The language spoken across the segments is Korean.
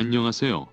안녕하세요.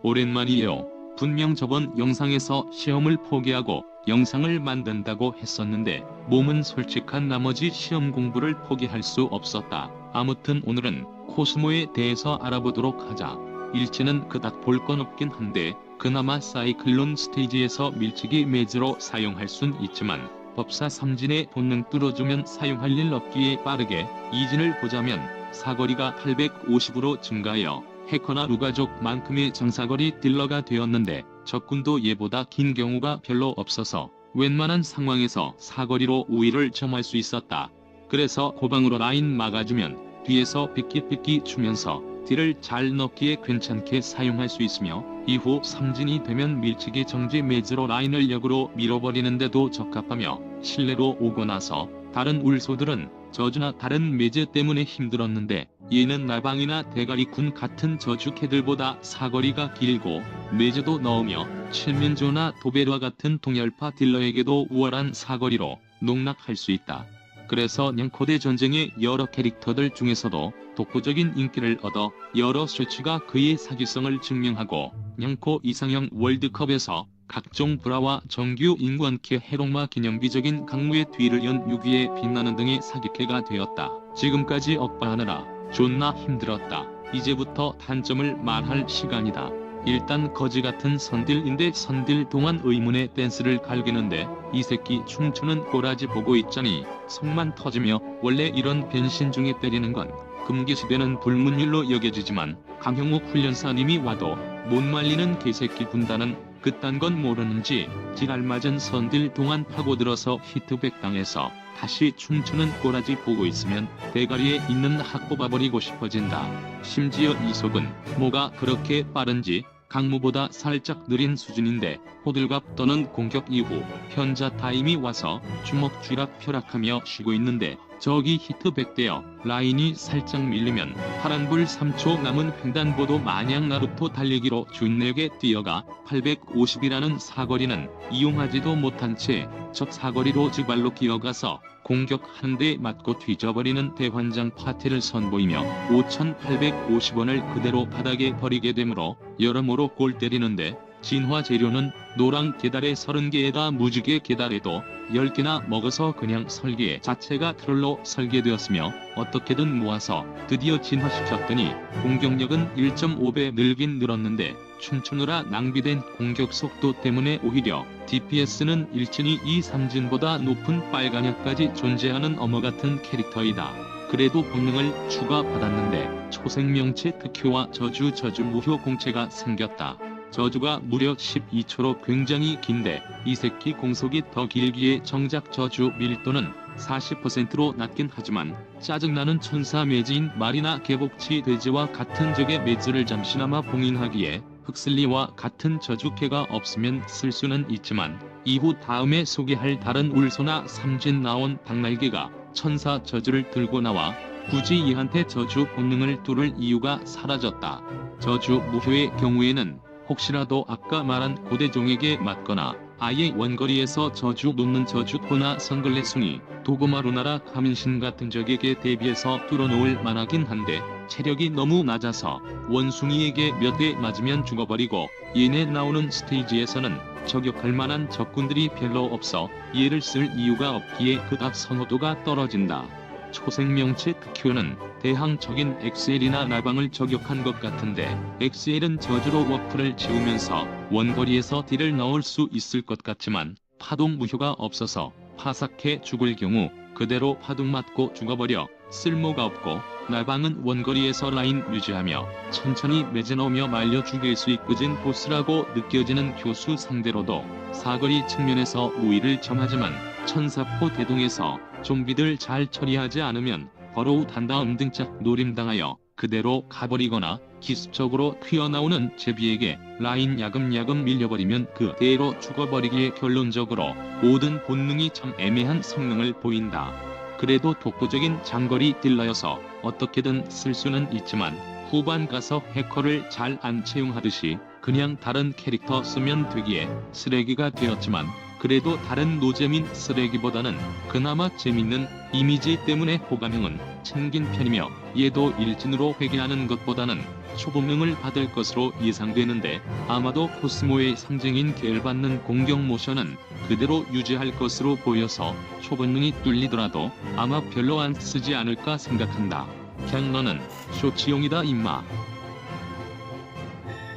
오랜만이에요. 분명 저번 영상에서 시험을 포기하고 영상을 만든다고 했었는데 몸은 솔직한 나머지 시험 공부를 포기할 수 없었다. 아무튼 오늘은 코스모에 대해서 알아보도록 하자. 일지는 그닥 볼 건 없긴 한데 그나마 사이클론 스테이지에서 밀치기 매즈로 사용할 순 있지만 법사 삼진의 본능 뚫어주면 사용할 일 없기에 빠르게 이진을 보자면 사거리가 850으로 증가하여 해커나 루가족만큼의 장사거리 딜러가 되었는데 적군도 얘보다 긴 경우가 별로 없어서 웬만한 상황에서 사거리로 우위를 점할 수 있었다. 그래서 고방으로 라인 막아주면 뒤에서 삐끼삐끼 추면서 딜을 잘 넣기에 괜찮게 사용할 수 있으며 이후 삼진이 되면 밀치기 정지 매즈로 라인을 역으로 밀어버리는데도 적합하며 실내로 오고 나서 다른 울소들은 저주나 다른 매즈 때문에 힘들었는데 얘는 나방이나 대가리군 같은 저주 캐들보다 사거리가 길고 매즈도 넣으며 칠면조나 도베르와 같은 동열파 딜러에게도 우월한 사거리로 농락할 수 있다. 그래서 냥코대 전쟁의 여러 캐릭터들 중에서도 독보적인 인기를 얻어 여러 수치가 그의 사기성을 증명하고 냥코 이상형 월드컵에서 각종 브라와 정규 인권캐 해롱마 기념비적인 강무의 뒤를 연 6위에 빛나는 등의 사기캐가 되었다. 지금까지 억바하느라 존나 힘들었다. 이제부터 단점을 말할 시간이다. 일단 거지같은 선딜인데 선딜 동안 의문의 댄스를 갈기는데 이 새끼 춤추는 꼬라지 보고 있자니 속만 터지며 원래 이런 변신 중에 때리는 건 금기시되는 불문율로 여겨지지만 강형욱 훈련사님이 와도 못 말리는 개새끼 군단은 그딴 건 모르는지 지랄맞은 선딜 동안 파고들어서 히트백 당해서 다시 춤추는 꼬라지 보고 있으면 대가리에 있는 학 뽑아버리고 싶어진다. 심지어 이속은 뭐가 그렇게 빠른지 강무보다 살짝 느린 수준인데 호들갑 떠는 공격 이후 현자 타임이 와서 주먹 쥐락펴락하며 쉬고 있는데 저기 히트백되어 라인이 살짝 밀리면 파란불 3초 남은 횡단보도 마냥 나루토 달리기로 준내게 뛰어가 850이라는 사거리는 이용하지도 못한 채 적 사거리로 지발로 기어가서 공격 한 대 맞고 뒤져버리는 대환장 파티를 선보이며 5,850원을 그대로 바닥에 버리게 되므로 여러모로 골 때리는데 진화 재료는 노랑 계달에 30개에다 무지개 계달에도 10개나 먹어서 그냥 설계 자체가 트롤로 설계되었으며 어떻게든 모아서 드디어 진화시켰더니 공격력은 1.5배 늘긴 늘었는데 춤추느라 낭비된 공격 속도 때문에 오히려 DPS는 일진이 이 삼진보다 높은 빨간약까지 존재하는 어머같은 캐릭터이다. 그래도 본능을 추가받았는데 초생명체 특효와 저주 무효 공채가 생겼다. 저주가 무려 12초로 굉장히 긴데 이 새끼 공속이 더 길기에 정작 저주 밀도는 40%로 낮긴 하지만 짜증나는 천사 매지인 말이나 개복치 돼지와 같은 적의 매즈를 잠시나마 봉인하기에 흑슬리와 같은 저주캐가 없으면 쓸 수는 있지만 이후 다음에 소개할 다른 울소나 삼진 나온 박날개가 천사 저주를 들고 나와 굳이 얘한테 저주 본능을 뚫을 이유가 사라졌다. 저주 무효의 경우에는 혹시라도 아까 말한 고대종에게 맞거나 아예 원거리에서 저주 놓는 저주코나 선글레숭이, 도고마루나라 가민신 같은 적에게 대비해서 뚫어놓을 만하긴 한데 체력이 너무 낮아서 원숭이에게 몇 대 맞으면 죽어버리고 얘네 나오는 스테이지에서는 저격할 만한 적군들이 별로 없어 얘를 쓸 이유가 없기에 그닥 선호도가 떨어진다. 초생명체 특효는 대항적인 엑셀이나 나방을 저격한 것 같은데 엑셀은 저주로 워프를 지우면서 원거리에서 딜을 넣을 수 있을 것 같지만 파동 무효가 없어서 파삭해 죽을 경우 그대로 파동 맞고 죽어버려 쓸모가 없고 나방은 원거리에서 라인 유지하며 천천히 매즈 넣으며 말려 죽일 수 있고진 보스라고 느껴지는 교수 상대로도 사거리 측면에서 우위를 점하지만 천사포 대동에서 좀비들 잘 처리하지 않으면 버로우 단다음 등짝 노림당하여 그대로 가버리거나 기습적으로 튀어나오는 제비에게 라인 야금야금 밀려버리면 그대로 죽어버리기에 결론적으로 모든 본능이 참 애매한 성능을 보인다. 그래도 독보적인 장거리 딜러여서 어떻게든 쓸 수는 있지만 후반 가서 해커를 잘 안 채용하듯이 그냥 다른 캐릭터 쓰면 되기에 쓰레기가 되었지만 그래도 다른 노잼인 쓰레기보다는 그나마 재밌는 이미지 때문에 호감형은 챙긴 편이며 얘도 일진으로 회귀하는 것보다는 초본능을 받을 것으로 예상되는데 아마도 코스모의 상징인 계열받는 공격 모션은 그대로 유지할 것으로 보여서 초본능이 뚫리더라도 아마 별로 안 쓰지 않을까 생각한다. 그냥 너는 쇼치용이다 임마.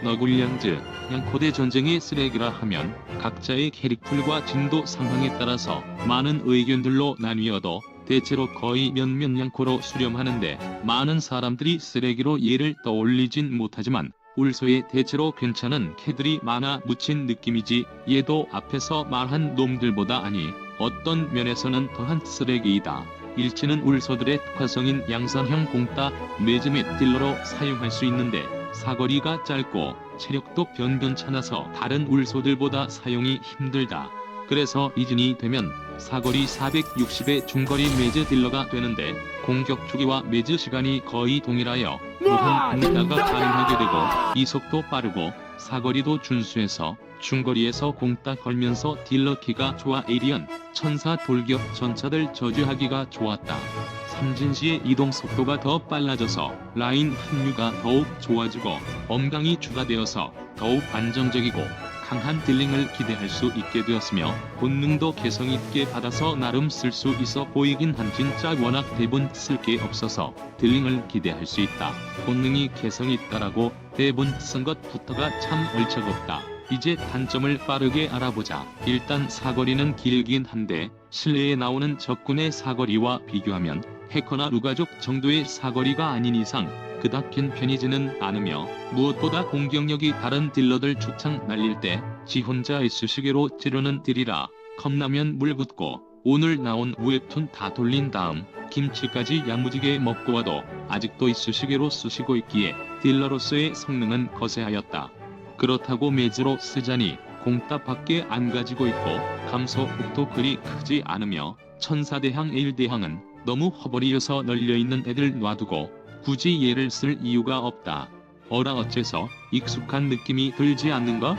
너굴량즈, 양코대 전쟁의 쓰레기라 하면 각자의 캐릭풀과 진도 상황에 따라서 많은 의견들로 나뉘어도 대체로 거의 몇몇 양코로 수렴하는데 많은 사람들이 쓰레기로 얘를 떠올리진 못하지만 울소에 대체로 괜찮은 캐들이 많아 묻힌 느낌이지 얘도 앞에서 말한 놈들보다 아니 어떤 면에서는 더한 쓰레기이다. 일진은 울소들의 특화성인 양산형 공따, 매즈 및 딜러로 사용할 수 있는데 사거리가 짧고 체력도 변변찮아서 다른 울소들보다 사용이 힘들다. 그래서 이진이 되면 사거리 460의 중거리 매즈 딜러가 되는데 공격 주기와 매즈 시간이 거의 동일하여 무한 공따가 가능하게 되고 이속도 빠르고 사거리도 준수해서 중거리에서 공따 걸면서 딜러키가 좋아 에이리언, 천사 돌격 전차들 저주하기가 좋았다. 삼진시의 이동 속도가 더 빨라져서 라인 합류가 더욱 좋아지고 엄강이 추가되어서 더욱 안정적이고 강한 딜링을 기대할 수 있게 되었으며 본능도 개성있게 받아서 나름 쓸 수 있어 보이긴 한 진짜 워낙 대본 쓸 게 없어서 딜링을 기대할 수 있다. 본능이 개성있다라고 대본 쓴 것부터가 참 얼척없다. 이제 단점을 빠르게 알아보자. 일단 사거리는 길긴 한데 실내에 나오는 적군의 사거리와 비교하면 해커나 루가족 정도의 사거리가 아닌 이상 그닥 긴 편이지는 않으며 무엇보다 공격력이 다른 딜러들 축창 날릴 때 지 혼자 S시계로 찌르는 딜이라 컵라면 물 붓고 오늘 나온 웹툰 다 돌린 다음 김치까지 야무지게 먹고 와도 아직도 S시계로 쑤시고 있기에 딜러로서의 성능은 거세하였다. 그렇다고 매즈로 쓰자니 공따밖에 안 가지고 있고 감소폭도 그리 크지 않으며 천사대항 에일대항은 너무 허벌이어서 널려있는 애들 놔두고 굳이 얘를 쓸 이유가 없다. 어라 어째서 익숙한 느낌이 들지 않는가?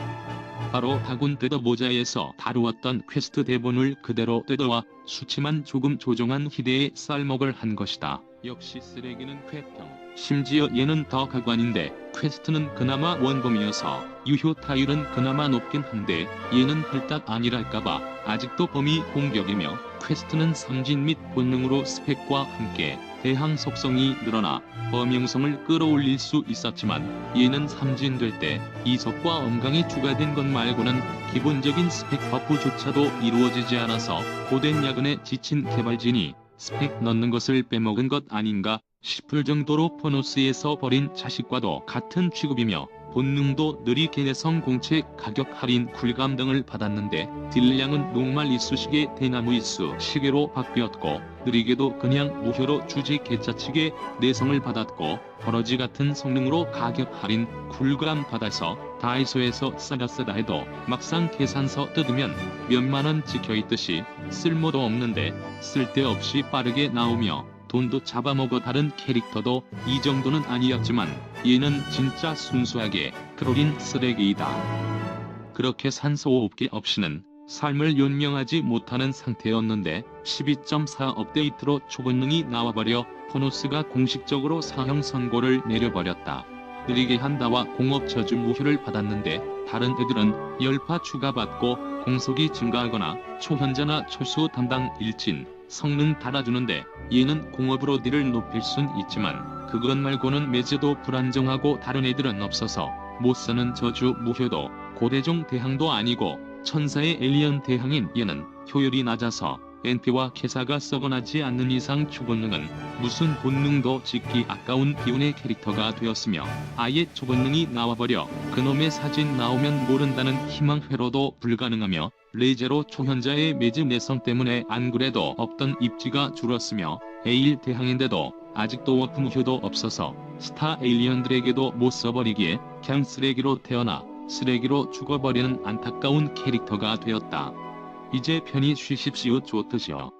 바로 다군 뜯어보자에서 다루었던 퀘스트 대본을 그대로 뜯어와 수치만 조금 조정한 희대의 쌀먹을 한 것이다. 역시 쓰레기는 쾌평. 심지어 얘는 더 가관인데 퀘스트는 그나마 원범이어서 유효 타율은 그나마 높긴 한데 얘는 헐딱 아니랄까봐 아직도 범위 공격이며 퀘스트는 상진 및 본능으로 스펙과 함께 대항 속성이 늘어나 범용성을 끌어올릴 수 있었지만 얘는 삼진될 때 이속과 엄강이 추가된 것 말고는 기본적인 스펙 버프조차도 이루어지지 않아서 고된 야근에 지친 개발진이 스펙 넣는 것을 빼먹은 것 아닌가 싶을 정도로 포노스에서 버린 자식과도 같은 취급이며 본능도 느리게 내성 공채 가격 할인 쿨감 등을 받았는데 딜량은 녹말 이쑤시개 대나무 이쑤시개로 바뀌었고 느리게도 그냥 무효로 주지 개짜치게 내성을 받았고 버러지 같은 성능으로 가격 할인 쿨감 받아서 다이소에서 싸다 해도 막상 계산서 뜯으면 몇만원 찍혀있듯이 쓸모도 없는데 쓸데없이 빠르게 나오며 돈도 잡아먹어 다른 캐릭터도 이 정도는 아니었지만 얘는 진짜 순수하게 크롤인 쓰레기이다. 그렇게 산소 호흡기 없이는 삶을 연명하지 못하는 상태였는데 12.4 업데이트로 초본능이 나와버려 포노스가 공식적으로 사형 선고를 내려버렸다. 느리게 한다와 공업 저주 무효를 받았는데 다른 애들은 열파 추가받고 공속이 증가하거나 초현자나 초수 담당 일진 성능 달아주는데 얘는 공업으로 딜을 높일 순 있지만 그것 말고는 매즈도 불안정하고 다른 애들은 없어서 못쓰는 저주 무효도 고대종 대항도 아니고 천사의 에일리언 대항인 얘는 효율이 낮아서 NP와 캐사가 썩어나지 않는 이상 초본능은 무슨 본능도 짓기 아까운 비운의 캐릭터가 되었으며 아예 초본능이 나와버려 그놈의 사진 나오면 모른다는 희망회로도 불가능하며 레이제로 초현자의 매즈 내성 때문에 안 그래도 없던 입지가 줄었으며 에일 대항인데도 아직도 워프 무효도 없어서 스타 에일리언들에게도 못 써버리기에 그냥 쓰레기로 태어나 쓰레기로 죽어버리는 안타까운 캐릭터가 되었다. 이제 편히 쉬십시오 좋으시오.